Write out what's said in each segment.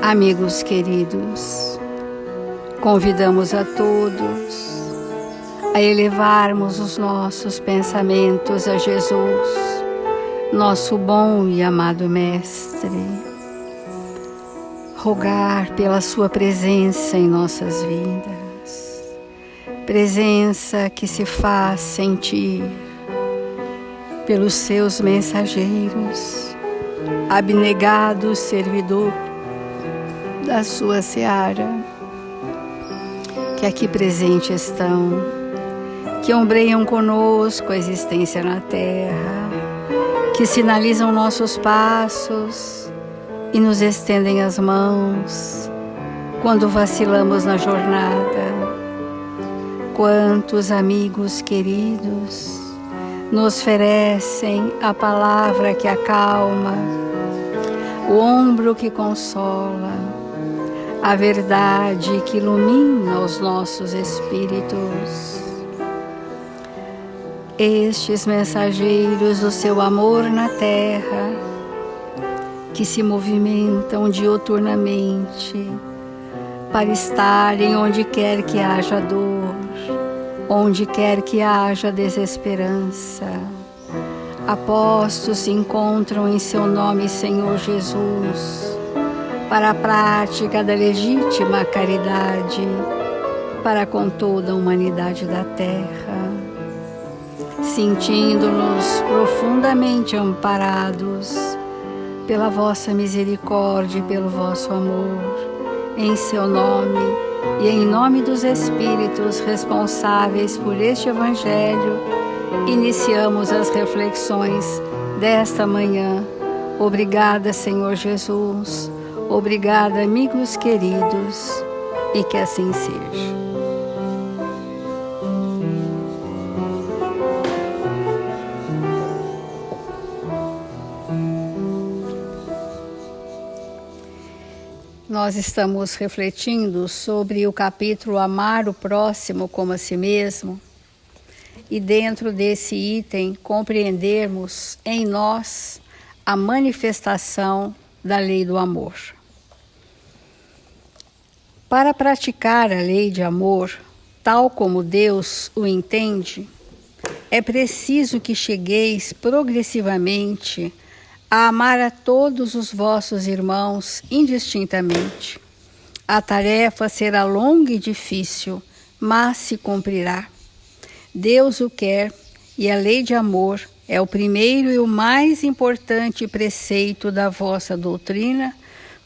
Amigos queridos, convidamos a todos a elevarmos os nossos pensamentos a Jesus, nosso bom e amado Mestre, rogar pela sua presença em nossas vidas, presença que se faz sentir pelos seus mensageiros, abnegados servidor da sua seara, que aqui presente estão, que ombreiam conosco a existência na terra, que sinalizam nossos passos e nos estendem as mãos quando vacilamos na jornada. Quantos amigos queridos nos oferecem a palavra que acalma, o ombro que consola, a verdade que ilumina os nossos espíritos. Estes mensageiros do seu amor na terra, que se movimentam diuturnamente para estarem onde quer que haja dor, onde quer que haja desesperança. Apostos se encontram em seu nome, Senhor Jesus, para a prática da legítima caridade, para com toda a humanidade da terra, sentindo-nos profundamente amparados pela vossa misericórdia e pelo vosso amor, em seu nome e em nome dos Espíritos responsáveis por este Evangelho, iniciamos as reflexões desta manhã. Obrigada, Senhor Jesus. Obrigada, amigos queridos, e que assim seja. Nós estamos refletindo sobre o capítulo Amar o Próximo como a si mesmo, e dentro desse item compreendermos em nós a manifestação da lei do amor. Para praticar a lei de amor, tal como Deus o entende, é preciso que chegueis progressivamente a amar a todos os vossos irmãos indistintamente. A tarefa será longa e difícil, mas se cumprirá. Deus o quer, e a lei de amor é o primeiro e o mais importante preceito da vossa doutrina,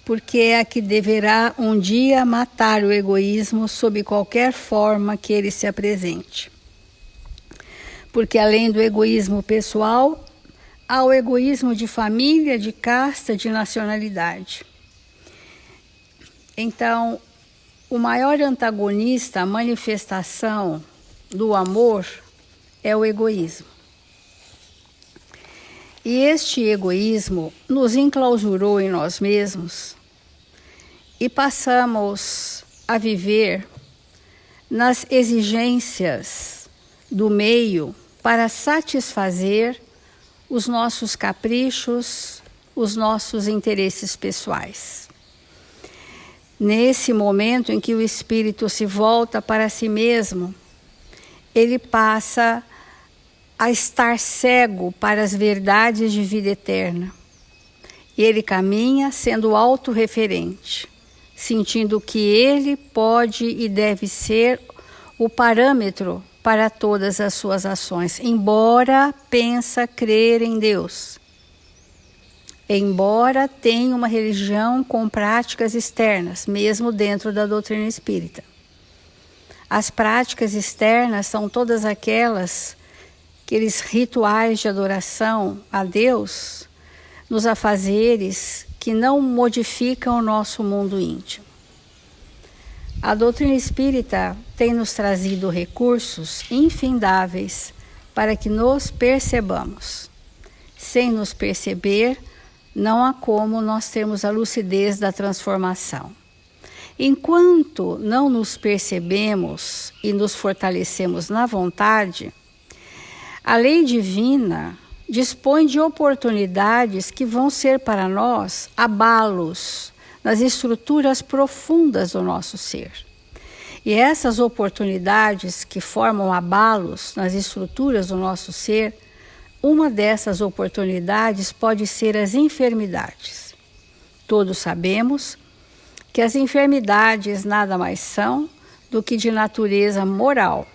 porque é a que deverá um dia matar o egoísmo sob qualquer forma que ele se apresente. Porque além do egoísmo pessoal, há o egoísmo de família, de casta, de nacionalidade. Então, o maior antagonista à manifestação do amor é o egoísmo. E este egoísmo nos enclausurou em nós mesmos e passamos a viver nas exigências do meio para satisfazer os nossos caprichos, os nossos interesses pessoais. Nesse momento em que o espírito se volta para si mesmo, ele passa a estar cego para as verdades de vida eterna. E ele caminha sendo autorreferente, sentindo que ele pode e deve ser o parâmetro para todas as suas ações, embora pensa crer em Deus. Embora tenha uma religião com práticas externas, mesmo dentro da doutrina espírita. As práticas externas são todas aqueles rituais de adoração a Deus, nos afazeres que não modificam o nosso mundo íntimo. A doutrina espírita tem nos trazido recursos infindáveis para que nos percebamos. Sem nos perceber, não há como nós termos a lucidez da transformação. Enquanto não nos percebemos e nos fortalecemos na vontade, a lei divina dispõe de oportunidades que vão ser para nós abalos nas estruturas profundas do nosso ser. E essas oportunidades que formam abalos nas estruturas do nosso ser, uma dessas oportunidades pode ser as enfermidades. Todos sabemos que as enfermidades nada mais são do que de natureza moral.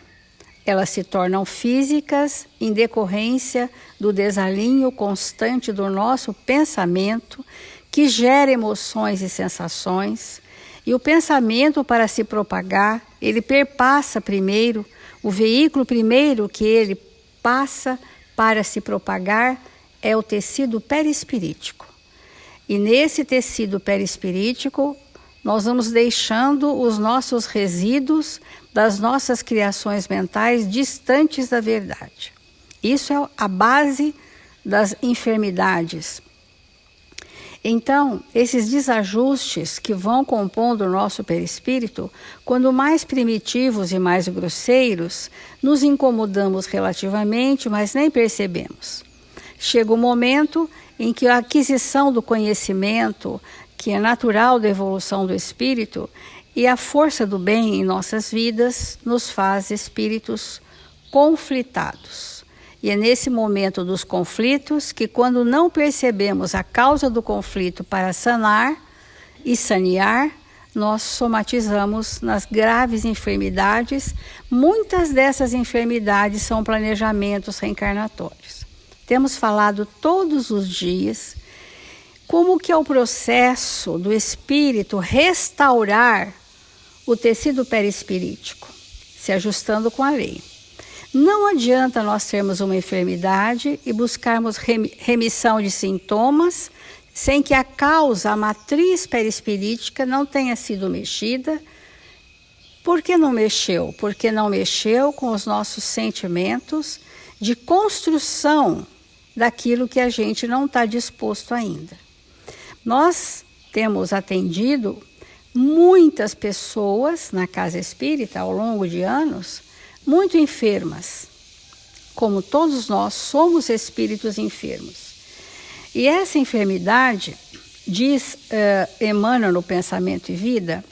Elas se tornam físicas em decorrência do desalinho constante do nosso pensamento, que gera emoções e sensações, e o pensamento, para se propagar, ele perpassa primeiro, o veículo primeiro que ele passa para se propagar é o tecido perispirítico. E nesse tecido perispirítico, nós vamos deixando os nossos resíduos das nossas criações mentais distantes da verdade. Isso é a base das enfermidades. Então, esses desajustes que vão compondo o nosso perispírito, quando mais primitivos e mais grosseiros, nos incomodamos relativamente, mas nem percebemos. Chega o momento em que a aquisição do conhecimento, que é natural da evolução do espírito, e a força do bem em nossas vidas nos faz espíritos conflitados. E é nesse momento dos conflitos que, quando não percebemos a causa do conflito para sanar e sanear, nós somatizamos nas graves enfermidades. Muitas dessas enfermidades são planejamentos reencarnatórios. Temos falado todos os dias como que é o processo do espírito restaurar o tecido perispirítico, se ajustando com a lei. Não adianta nós termos uma enfermidade e buscarmos remissão de sintomas sem que a causa, a matriz perispirítica não tenha sido mexida. Por que não mexeu? Porque não mexeu com os nossos sentimentos de construção daquilo que a gente não está disposto ainda. Nós temos atendido muitas pessoas na casa espírita ao longo de anos, muito enfermas, como todos nós somos espíritos enfermos. E essa enfermidade, diz Emmanuel no Pensamento e Vida,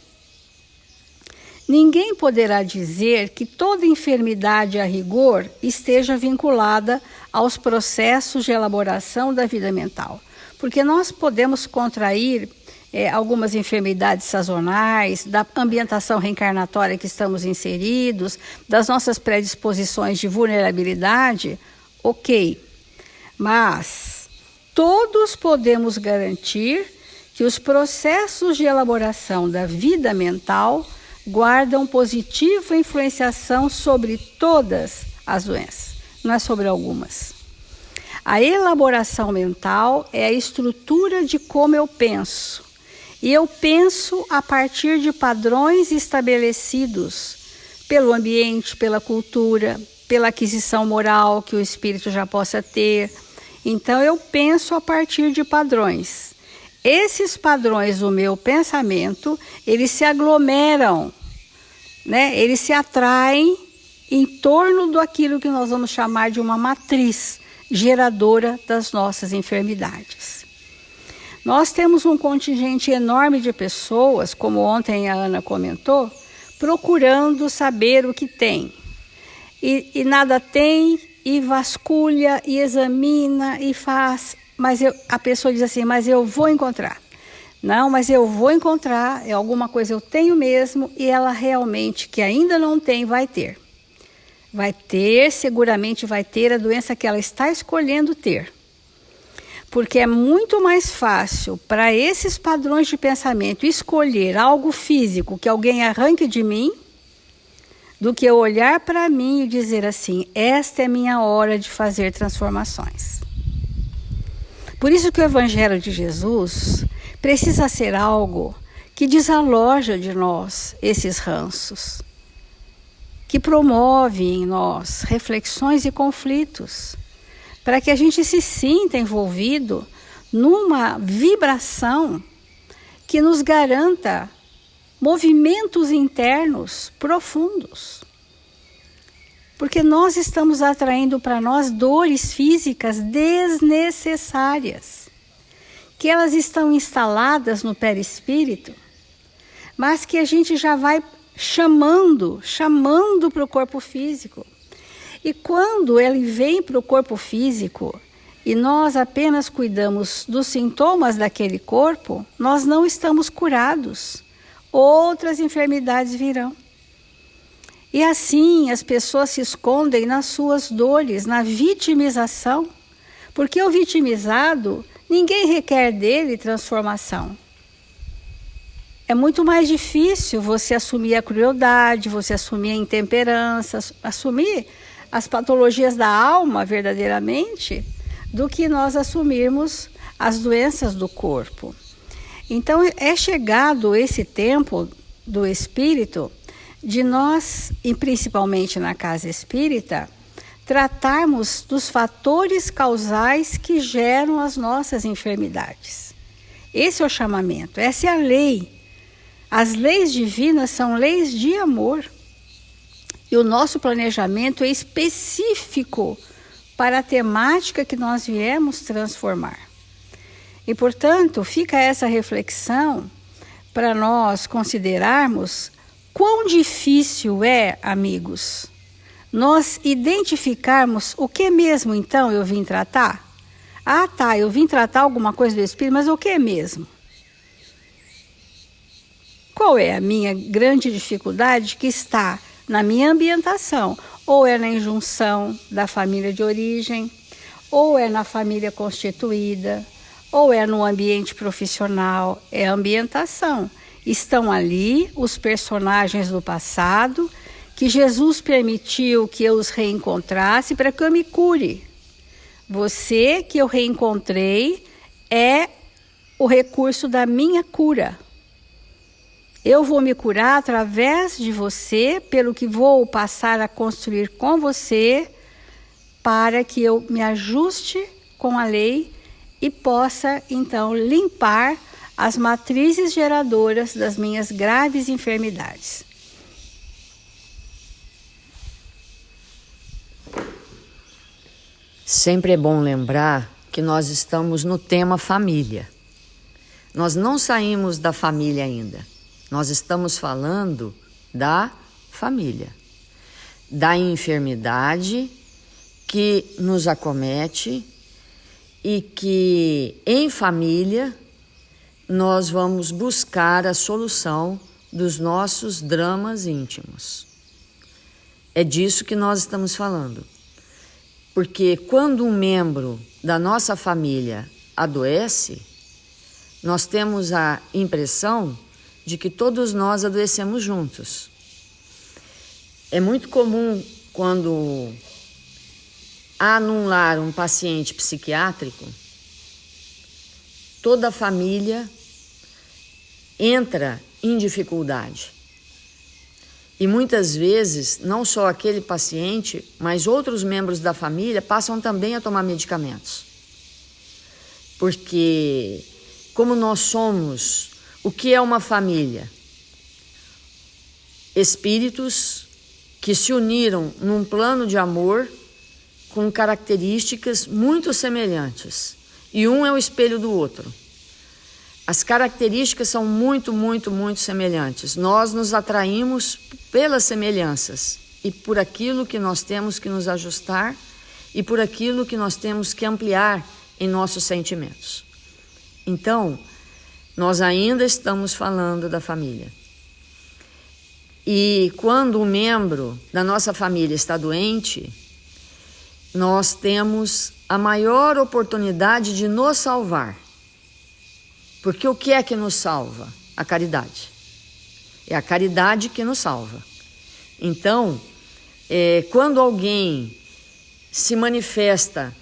ninguém poderá dizer que toda enfermidade a rigor esteja vinculada aos processos de elaboração da vida mental. Porque nós podemos contrair algumas enfermidades sazonais, da ambientação reencarnatória que estamos inseridos, das nossas predisposições de vulnerabilidade, ok. Mas todos podemos garantir que os processos de elaboração da vida mental guardam positiva influenciação sobre todas as doenças, não é sobre algumas. A elaboração mental é a estrutura de como eu penso. E eu penso a partir de padrões estabelecidos pelo ambiente, pela cultura, pela aquisição moral que o espírito já possa ter. Então, eu penso a partir de padrões. Esses padrões do meu pensamento, eles se aglomeram, né? Eles se atraem em torno daquilo que nós vamos chamar de uma matriz geradora das nossas enfermidades. Nós temos um contingente enorme de pessoas, como ontem a Ana comentou, procurando saber o que tem. E nada tem, e vasculha, e examina, e faz. Mas a pessoa diz assim, mas eu vou encontrar. Não, mas eu vou encontrar, é alguma coisa eu tenho mesmo, e ela realmente, que ainda não tem, vai ter. Vai ter, seguramente vai ter a doença que ela está escolhendo ter. Porque é muito mais fácil para esses padrões de pensamento escolher algo físico que alguém arranque de mim, do que eu olhar para mim e dizer assim, esta é minha hora de fazer transformações. Por isso que o Evangelho de Jesus precisa ser algo que desaloja de nós esses ranços, que promove em nós reflexões e conflitos, para que a gente se sinta envolvido numa vibração que nos garanta movimentos internos profundos. Porque nós estamos atraindo para nós dores físicas desnecessárias, que elas estão instaladas no perispírito, mas que a gente já vai chamando para o corpo físico. E quando ele vem para o corpo físico e nós apenas cuidamos dos sintomas daquele corpo, nós não estamos curados. Outras enfermidades virão. E assim as pessoas se escondem nas suas dores, na vitimização, porque o vitimizado, ninguém requer dele transformação. É muito mais difícil você assumir a crueldade, você assumir a intemperança, assumir as patologias da alma verdadeiramente, do que nós assumirmos as doenças do corpo. Então é chegado esse tempo do espírito de nós, e principalmente na casa espírita, tratarmos dos fatores causais que geram as nossas enfermidades. Esse é o chamamento, essa é a lei. As leis divinas são leis de amor. E o nosso planejamento é específico para a temática que nós viemos transformar. E, portanto, fica essa reflexão para nós considerarmos quão difícil é, amigos, nós identificarmos o que mesmo, então, eu vim tratar? Ah, tá, eu vim tratar alguma coisa do espírito, mas o que mesmo? Qual é a minha grande dificuldade que está na minha ambientação? Ou é na injunção da família de origem, ou é na família constituída, ou é no ambiente profissional, é a ambientação. Estão ali os personagens do passado que Jesus permitiu que eu os reencontrasse para que eu me cure. Você que eu reencontrei é o recurso da minha cura. Eu vou me curar através de você, pelo que vou passar a construir com você, para que eu me ajuste com a lei e possa, então, limpar as matrizes geradoras das minhas graves enfermidades. Sempre é bom lembrar que nós estamos no tema família. Nós não saímos da família ainda. Nós estamos falando da família, da enfermidade que nos acomete e que em família nós vamos buscar a solução dos nossos dramas íntimos. É disso que nós estamos falando. Porque quando um membro da nossa família adoece, nós temos a impressão de que todos nós adoecemos juntos. É muito comum quando há num lar um paciente psiquiátrico, toda a família entra em dificuldade. E muitas vezes, não só aquele paciente, mas outros membros da família passam também a tomar medicamentos. Porque, como nós somos, o que é uma família? Espíritos que se uniram num plano de amor com características muito semelhantes. E um é o espelho do outro. As características são muito semelhantes. Nós nos atraímos pelas semelhanças e por aquilo que nós temos que nos ajustar e por aquilo que nós temos que ampliar em nossos sentimentos. Então, nós ainda estamos falando da família. E quando um membro da nossa família está doente, nós temos a maior oportunidade de nos salvar. Porque o que é que nos salva? A caridade. É a caridade que nos salva. Então, quando alguém se manifesta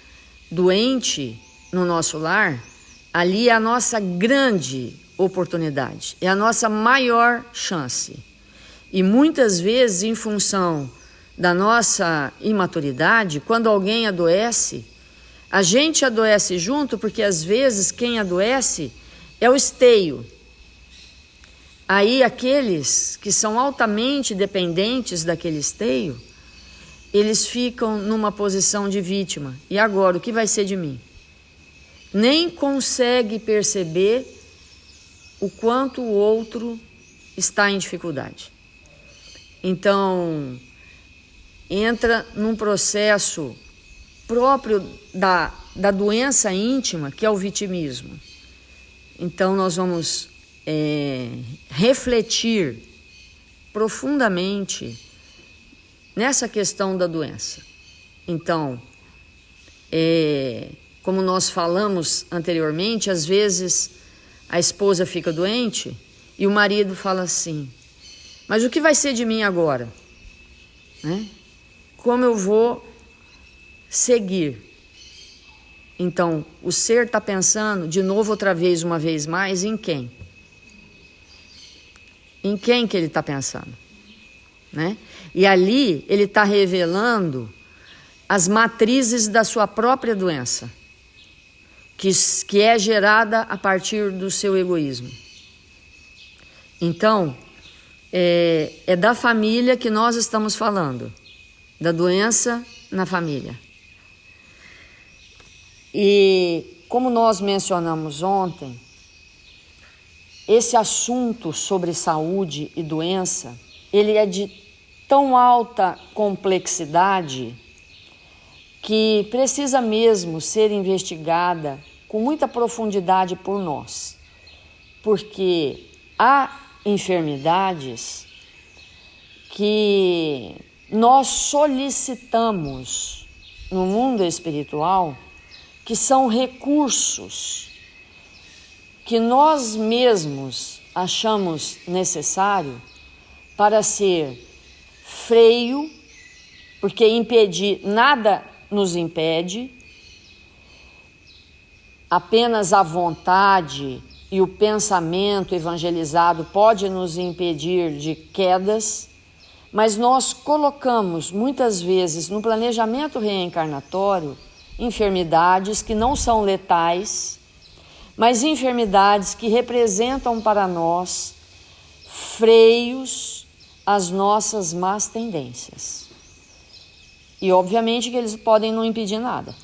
doente no nosso lar, ali é a nossa grande oportunidade, é a nossa maior chance. E muitas vezes, em função da nossa imaturidade, quando alguém adoece, A gente adoece junto porque às vezes quem adoece é o esteio. Aí aqueles que são altamente dependentes daquele esteio, eles ficam numa posição de vítima. E agora, o que vai ser de mim? Nem consegue perceber o quanto o outro está em dificuldade. Então, entra num processo próprio da doença íntima, que é o vitimismo. Então, nós vamos refletir profundamente nessa questão da doença. Então, como nós falamos anteriormente, às vezes a esposa fica doente e o marido fala assim: mas o que vai ser de mim agora? Né? Como eu vou seguir? Então, o ser está pensando, de novo, outra vez, uma vez mais, em quem? Em quem que ele está pensando? Né? E ali ele está revelando as matrizes da sua própria doença, que é gerada a partir do seu egoísmo. Então, é da família que nós estamos falando, da doença na família. E como nós mencionamos ontem, esse assunto sobre saúde e doença, ele é de tão alta complexidade que precisa mesmo ser investigada com muita profundidade por nós. Porque há enfermidades que nós solicitamos no mundo espiritual, que são recursos que nós mesmos achamos necessário para ser freio, porque impedir, nada nos impede, apenas a vontade e o pensamento evangelizado pode nos impedir de quedas, mas nós colocamos muitas vezes no planejamento reencarnatório enfermidades que não são letais, mas enfermidades que representam para nós freios às nossas más tendências. E obviamente que eles podem não impedir nada.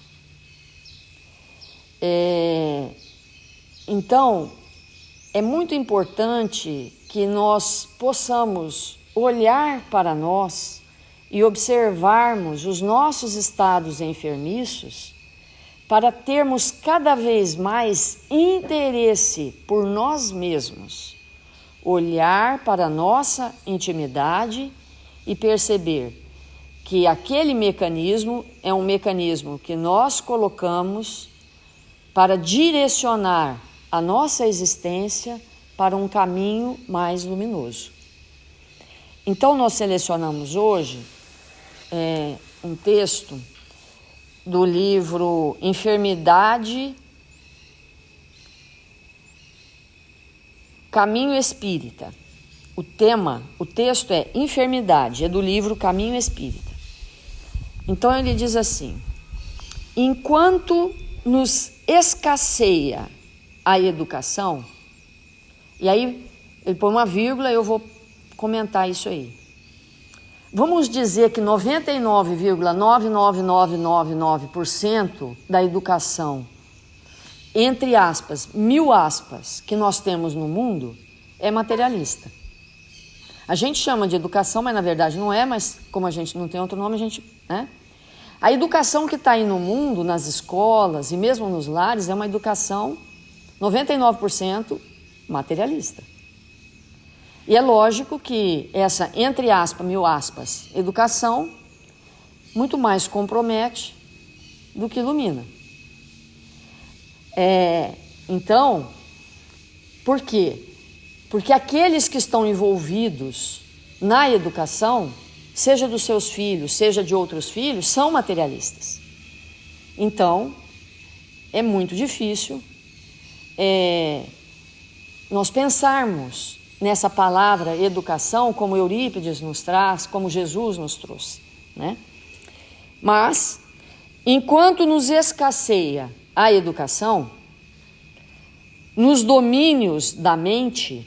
Então, é muito importante que nós possamos olhar para nós e observarmos os nossos estados enfermiços para termos cada vez mais interesse por nós mesmos, olhar para a nossa intimidade e perceber que aquele mecanismo é um mecanismo que nós colocamos para direcionar a nossa existência para um caminho mais luminoso. Então, nós selecionamos hoje um texto do livro Enfermidade, Caminho Espírita. O texto é Enfermidade, é do livro Caminho Espírita. Então ele diz assim: enquanto nos escasseia a educação, e aí ele põe uma vírgula e eu vou comentar isso aí. Vamos dizer que 99,99999% da educação, entre aspas, 1000 aspas, que nós temos no mundo, é materialista. A gente chama de educação, mas na verdade não é, mas como a gente não tem outro nome, a gente... né? A educação que está aí no mundo, nas escolas e mesmo nos lares, é uma educação 99% materialista. E é lógico que essa, entre aspas, 1000 aspas, educação, muito mais compromete do que ilumina. Então, por quê? Porque aqueles que estão envolvidos na educação, seja dos seus filhos, seja de outros filhos, são materialistas. Então, é muito difícil nós pensarmos nessa palavra educação, como Eurípides nos traz, como Jesus nos trouxe, né? Mas Enquanto nos escasseia a educação, nos domínios da mente,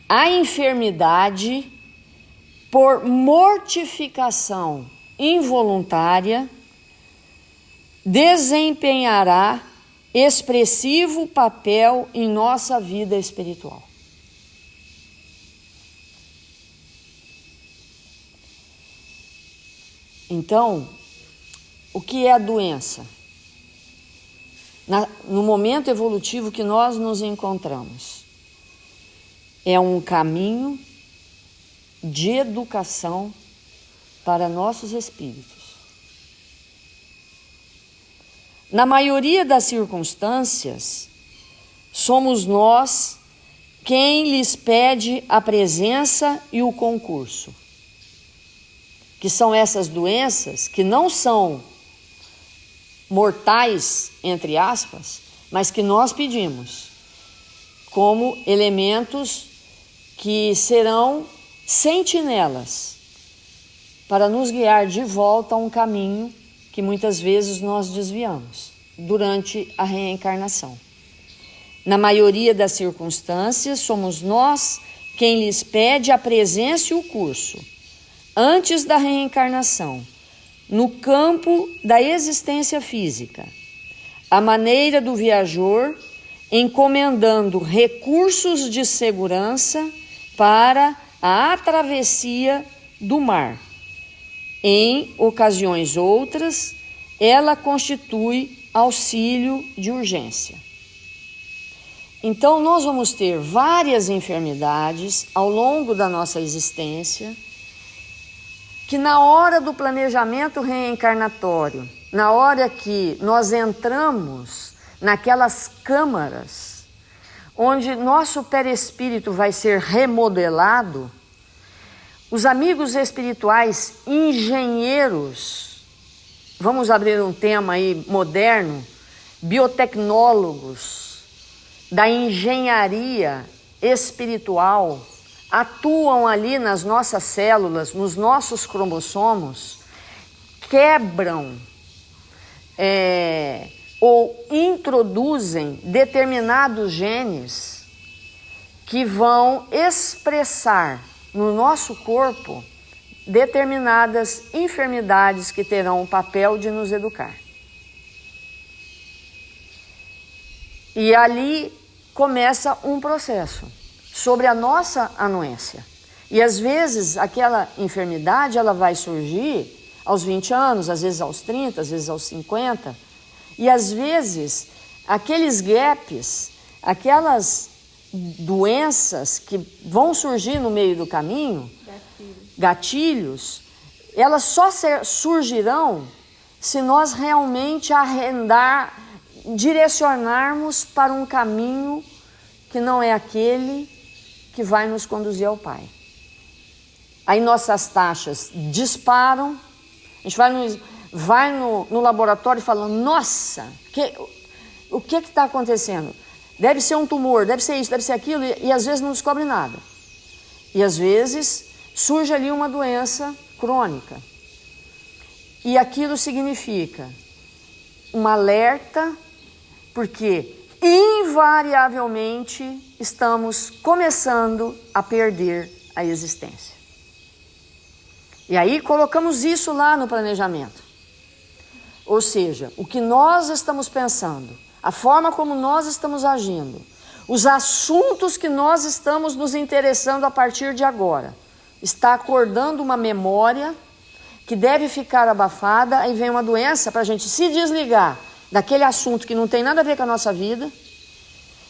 a enfermidade por mortificação involuntária desempenhará expressivo papel em nossa vida espiritual. Então, o que é a doença? No momento evolutivo que nós nos encontramos, é um caminho de educação para nossos espíritos. Na maioria das circunstâncias, somos nós quem lhes pede a presença e o concurso, que são essas doenças que não são mortais, entre aspas, mas que nós pedimos como elementos que serão sentinelas para nos guiar de volta a um caminho que muitas vezes nós desviamos durante a reencarnação. Na maioria das circunstâncias, somos nós quem lhes pede a presença e o curso, antes da reencarnação, no campo da existência física, a maneira do viajor, encomendando recursos de segurança para a travessia do mar. Em ocasiões outras, ela constitui auxílio de urgência. Então, nós vamos ter várias enfermidades ao longo da nossa existência, que na hora do planejamento reencarnatório, na hora que nós entramos naquelas câmaras, onde nosso perispírito vai ser remodelado, os amigos espirituais, engenheiros, vamos abrir um tema aí moderno, biotecnólogos da engenharia espiritual, atuam ali nas nossas células, nos nossos cromossomos, quebram ou introduzem determinados genes que vão expressar no nosso corpo determinadas enfermidades que terão o papel de nos educar. E ali começa um processo sobre a nossa anuência. E às vezes aquela enfermidade ela vai surgir aos 20 anos, às vezes aos 30, às vezes aos 50. E às vezes aqueles gaps, aquelas doenças que vão surgir no meio do caminho, gatilhos, elas só surgirão se nós realmente direcionarmos para um caminho que não é aquele que vai nos conduzir ao Pai. Aí nossas taxas disparam, a gente vai no laboratório e fala, nossa, o que está acontecendo? Deve ser um tumor, deve ser isso, deve ser aquilo, e às vezes não descobre nada. E às vezes surge ali uma doença crônica. E aquilo significa um alerta, porque invariavelmente estamos começando a perder a existência. E aí colocamos isso lá no planejamento. Ou seja, o que nós estamos pensando, a forma como nós estamos agindo, os assuntos que nós estamos nos interessando a partir de agora, está acordando uma memória que deve ficar abafada, aí vem uma doença para a gente se desligar daquele assunto que não tem nada a ver com a nossa vida,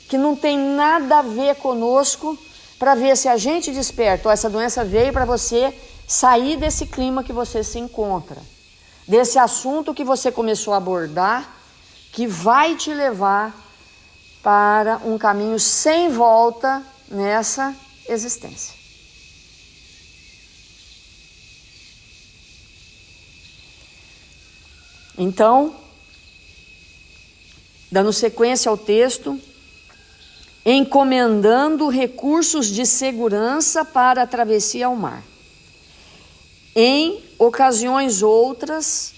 que não tem nada a ver conosco, para ver se a gente desperta. Essa doença veio para você sair desse clima que você se encontra, desse assunto que você começou a abordar, que vai te levar para um caminho sem volta nessa existência. Então, dando sequência ao texto, encomendando recursos de segurança para a travessia ao mar. Em ocasiões outras,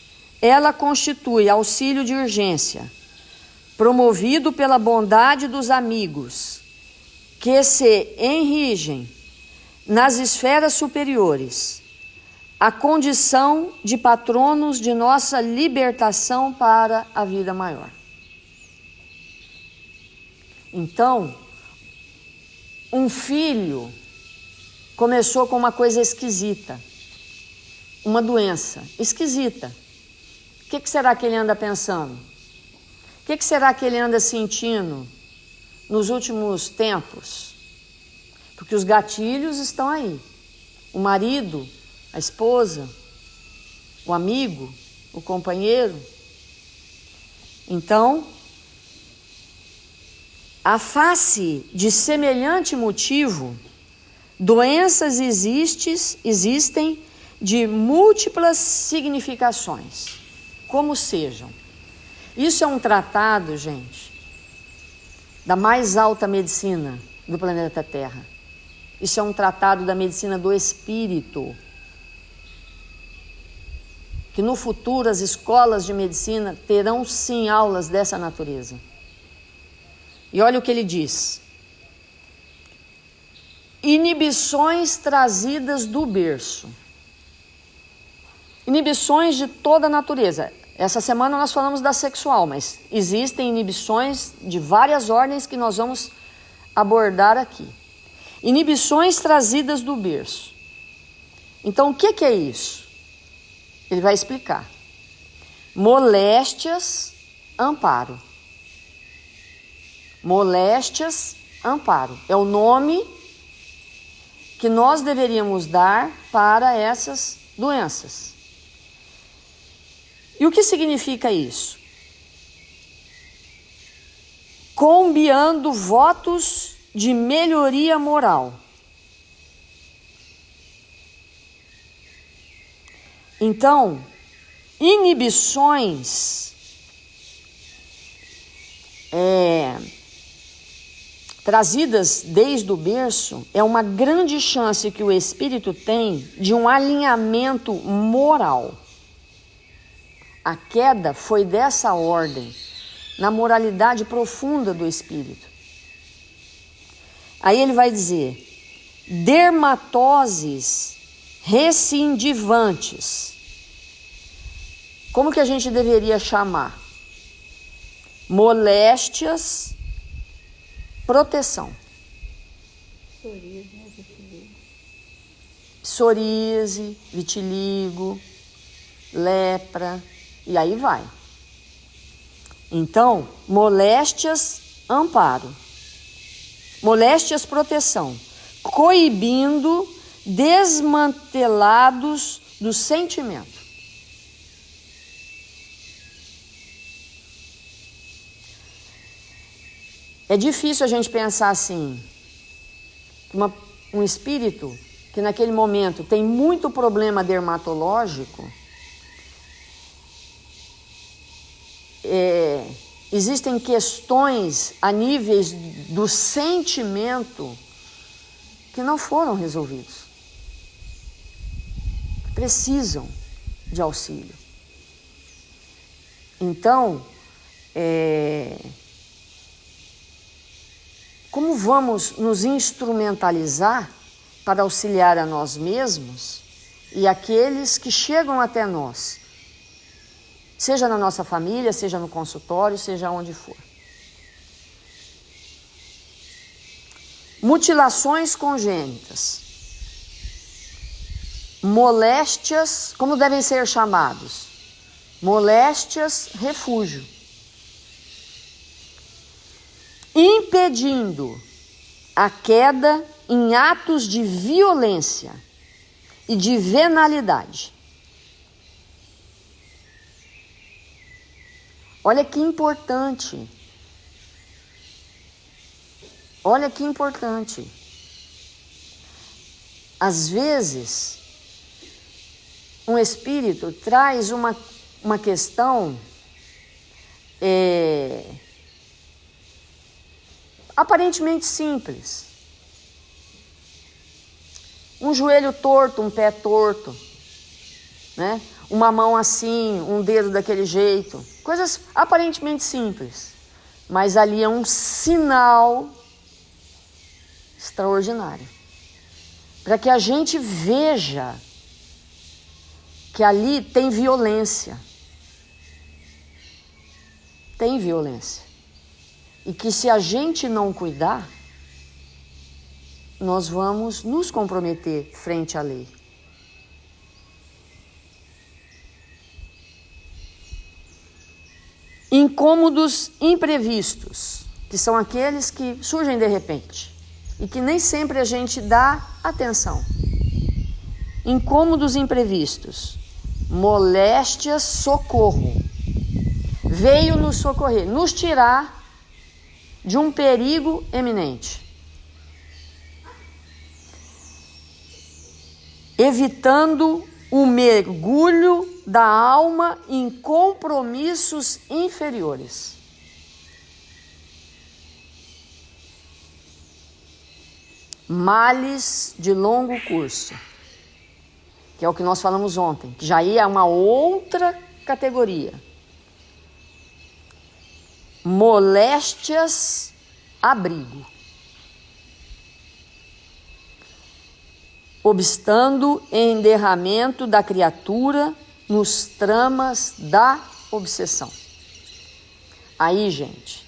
ela constitui auxílio de urgência, promovido pela bondade dos amigos, que se enrigem nas esferas superiores, a condição de patronos de nossa libertação para a vida maior. Então, um filho começou com uma coisa esquisita, uma doença esquisita. O que será que ele anda pensando? O que será que ele anda sentindo nos últimos tempos? Porque os gatilhos estão aí. O marido, a esposa, o amigo, o companheiro. Então, à face de semelhante motivo, doenças existem de múltiplas significações, como sejam. Isso é um tratado, gente, da mais alta medicina do planeta Terra. Isso é um tratado da medicina do espírito, que no futuro as escolas de medicina terão sim aulas dessa natureza. E olha o que ele diz: inibições trazidas do berço. Inibições de toda a natureza. Essa semana nós falamos da sexual, mas existem inibições de várias ordens que nós vamos abordar aqui. Inibições trazidas do berço. Então, o que é isso? Ele vai explicar. Moléstias, amparo. Moléstias, amparo. É o nome que nós deveríamos dar para essas doenças. E o que significa isso? Combiando votos de melhoria moral. Então, inibições trazidas desde o berço é uma grande chance que o espírito tem de um alinhamento moral. A queda foi dessa ordem, na moralidade profunda do espírito. Aí ele vai dizer, dermatoses recidivantes. Como que a gente deveria chamar? Moléstias, proteção. Psoríase, vitiligo, lepra, e aí vai. Então, moléstias, amparo. Moléstias, proteção. Coibindo desmantelados do sentimento. É difícil a gente pensar assim, um espírito que naquele momento tem muito problema dermatológico, existem questões a níveis do sentimento que não foram resolvidos. Precisam de auxílio. Então, como vamos nos instrumentalizar para auxiliar a nós mesmos e aqueles que chegam até nós, seja na nossa família, seja no consultório, seja onde for. Mutilações congênitas. Moléstias, como devem ser chamados? Moléstias, refúgio. Impedindo a queda em atos de violência e de venalidade. Olha que importante. Olha que importante. Às vezes, um espírito traz uma questão aparentemente simples. Um joelho torto, um pé torto, né? uma mão assim, um dedo daquele jeito. Coisas aparentemente simples, mas ali é um sinal extraordinário. Para que a gente veja que ali tem violência. Tem violência. E que se a gente não cuidar, nós vamos nos comprometer frente à lei. Incômodos imprevistos, que são aqueles que surgem de repente e que nem sempre a gente dá atenção. Incômodos imprevistos, moléstias, socorro. Veio nos socorrer, nos tirar de um perigo eminente. Evitando o mergulho da alma em compromissos inferiores. Males de longo curso, que é o que nós falamos ontem, que já é uma outra categoria. Moléstias, abrigo. Obstando em derramamento da criatura nos tramas da obsessão. Aí, gente,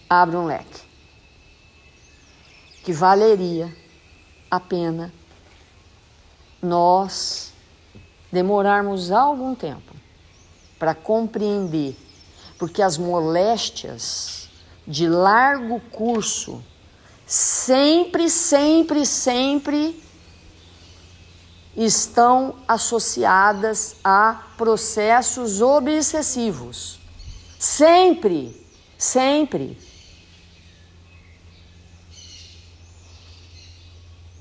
abre um leque que valeria a pena nós demorarmos algum tempo para compreender, porque as moléstias de largo curso sempre estão associadas a processos obsessivos. Sempre.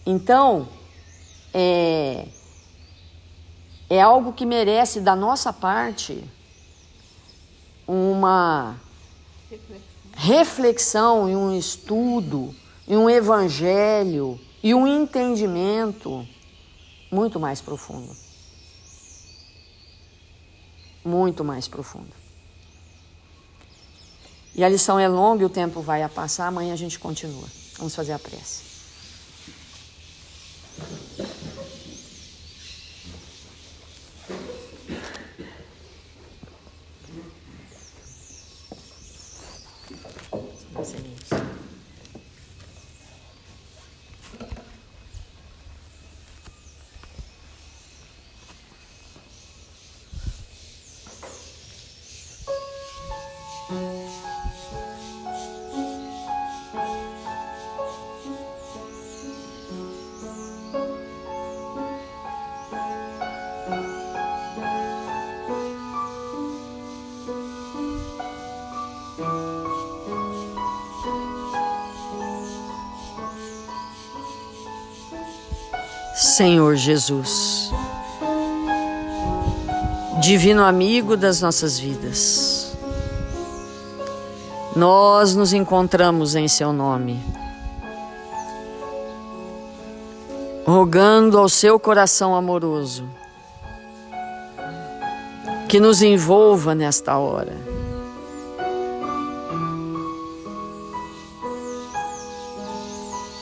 Então, é algo que merece da nossa parte uma reflexão e um estudo, e um evangelho, e um entendimento muito mais profundo. Muito mais profundo. E a lição é longa e o tempo vai a passar, amanhã a gente continua. Vamos fazer a prece. Senhor Jesus, divino amigo das nossas vidas, nós nos encontramos em Seu nome, rogando ao Seu coração amoroso que nos envolva nesta hora.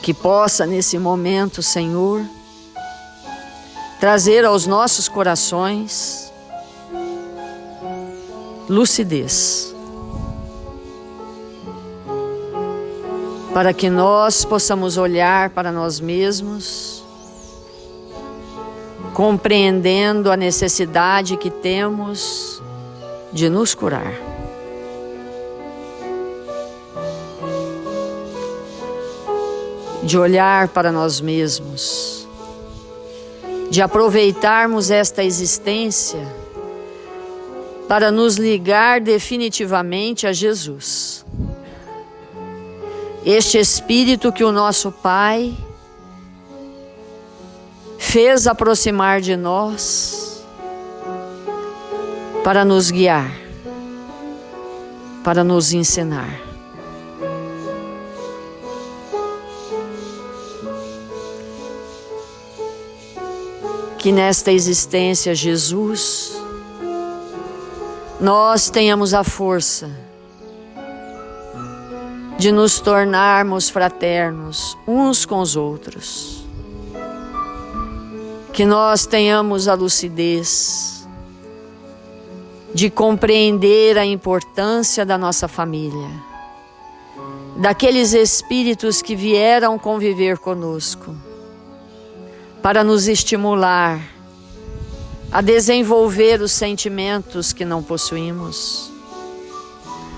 Que possa nesse momento, Senhor, trazer aos nossos corações lucidez, para que nós possamos olhar para nós mesmos, compreendendo a necessidade que temos de nos curar. De olhar para nós mesmos, de aproveitarmos esta existência para nos ligar definitivamente a Jesus. Este Espírito que o nosso Pai fez aproximar de nós para nos guiar, para nos ensinar. que nesta existência, Jesus, nós tenhamos a força de nos tornarmos fraternos uns com os outros. Que nós tenhamos a lucidez de compreender a importância da nossa família, daqueles espíritos que vieram conviver conosco, para nos estimular a desenvolver os sentimentos que não possuímos,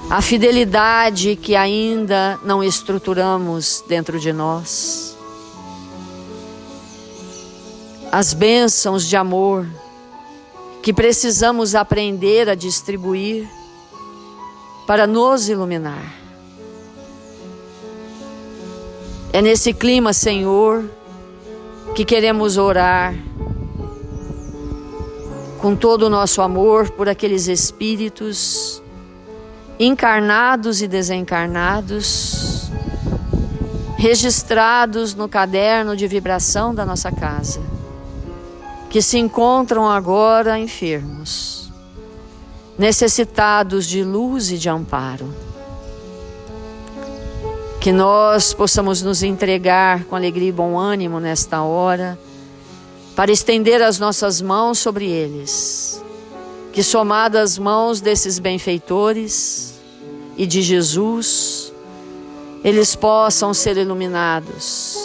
a fidelidade que ainda não estruturamos dentro de nós, as bênçãos de amor que precisamos aprender a distribuir para nos iluminar. É nesse clima, Senhor, que queremos orar com todo o nosso amor por aqueles espíritos encarnados e desencarnados, registrados no caderno de vibração da nossa casa, que se encontram agora enfermos, necessitados de luz e de amparo. Que nós possamos nos entregar com alegria e bom ânimo nesta hora, para estender as nossas mãos sobre eles, que somadas as mãos desses benfeitores e de Jesus, eles possam ser iluminados,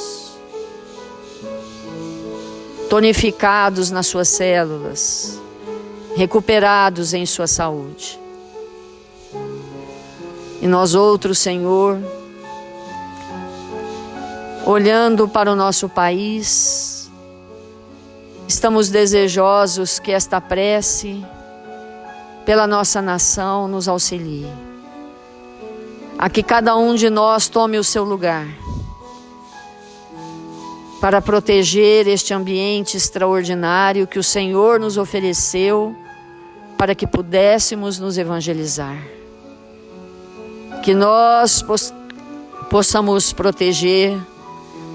tonificados nas suas células, recuperados em sua saúde. E nós outros, Senhor, olhando para o nosso país, estamos desejosos que esta prece pela nossa nação nos auxilie, a que cada um de nós tome o seu lugar para proteger este ambiente extraordinário que o Senhor nos ofereceu para que pudéssemos nos evangelizar. Que nós possamos proteger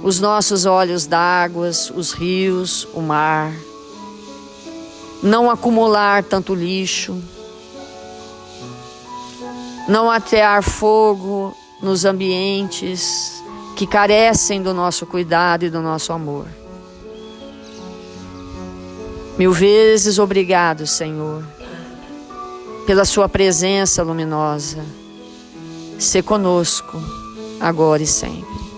os nossos olhos d'água, os rios, o mar, não acumular tanto lixo, não atear fogo nos ambientes que carecem do nosso cuidado e do nosso amor. Mil vezes obrigado, Senhor, pela sua presença luminosa. Sê conosco, agora e sempre.